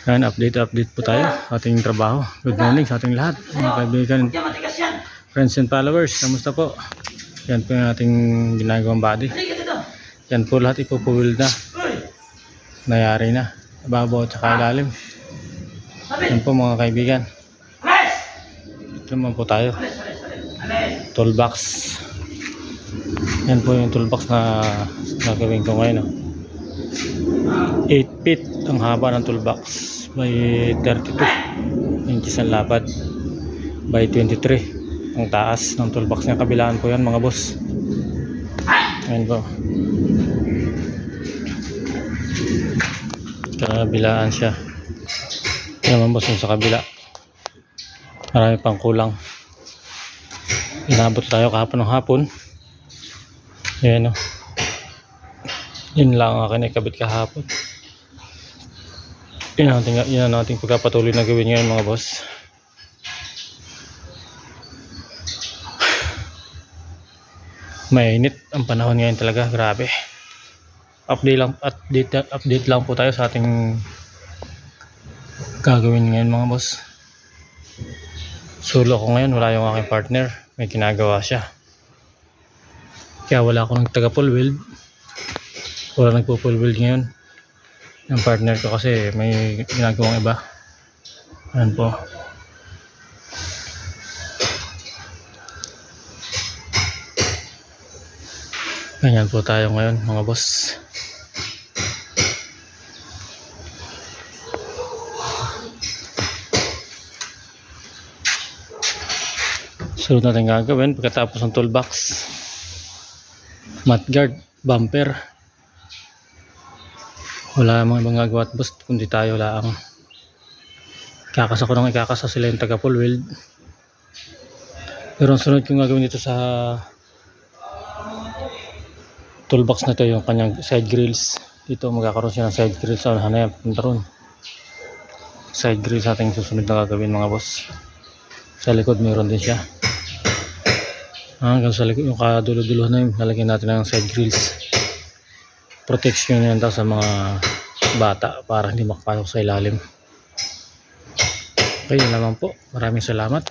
Yan, update po tayo sa ating trabaho. Good morning sa ating lahat, mga kaibigan, friends and followers. Kamusta po? Yan po yung ating ginagawang body. Yan po lahat ipupuwil na. Nayari na. Babaw at saka ilalim. Yan po mga kaibigan. Ito naman po tayo. Toolbox. Yan po yung toolbox na gagawin ko ngayon. 8 feet ang haba ng toolbox by 32 inches ang lapad by 23 ang taas ng toolbox niya. Kabilaan po yan mga boss. Ayan po, kabilaan siya. Yan mga boss, yung sa kabila marami pang kulang. Inabot tayo kahapon ng hapon. Ayan o, yun lang ang akin ikabit kahapon. Yun ang nating pagkapatuloy na gawin ngayon mga boss. Mainit ang panahon ngayon talaga, grabe. Update lang po tayo sa ating gagawin ngayon mga boss. Solo ko ngayon, wala yung aking partner, may ginagawa siya. Kaya wala akong taga full weld. Wala nagpo full weld ngayon. Yung partner ko kasi may ginagawang iba. Ayan po. Ganyan po tayo ngayon mga boss. Sunod natin gagawin pagkatapos ng toolbox, mudguard, bumper. Wala mga ibang gagawa at boss kundi tayo lang. Ikakasa ko nang ikakasa sila yung taga full weld. Pero ang sunod kong gagawin dito sa toolbox na to yung kanyang side grills. Dito magkakaroon siya ng side grills sa unahan na yan, punta ron. Side grills ating susunod na gagawin mga boss. Sa likod mayroon din siya. Hanggang sa likod yung kadulo-dulo na yun, lalagyan natin ng side grills. Protection yan daw sa mga bata para hindi makapasok sa ilalim. Okay, yun naman po. Maraming salamat.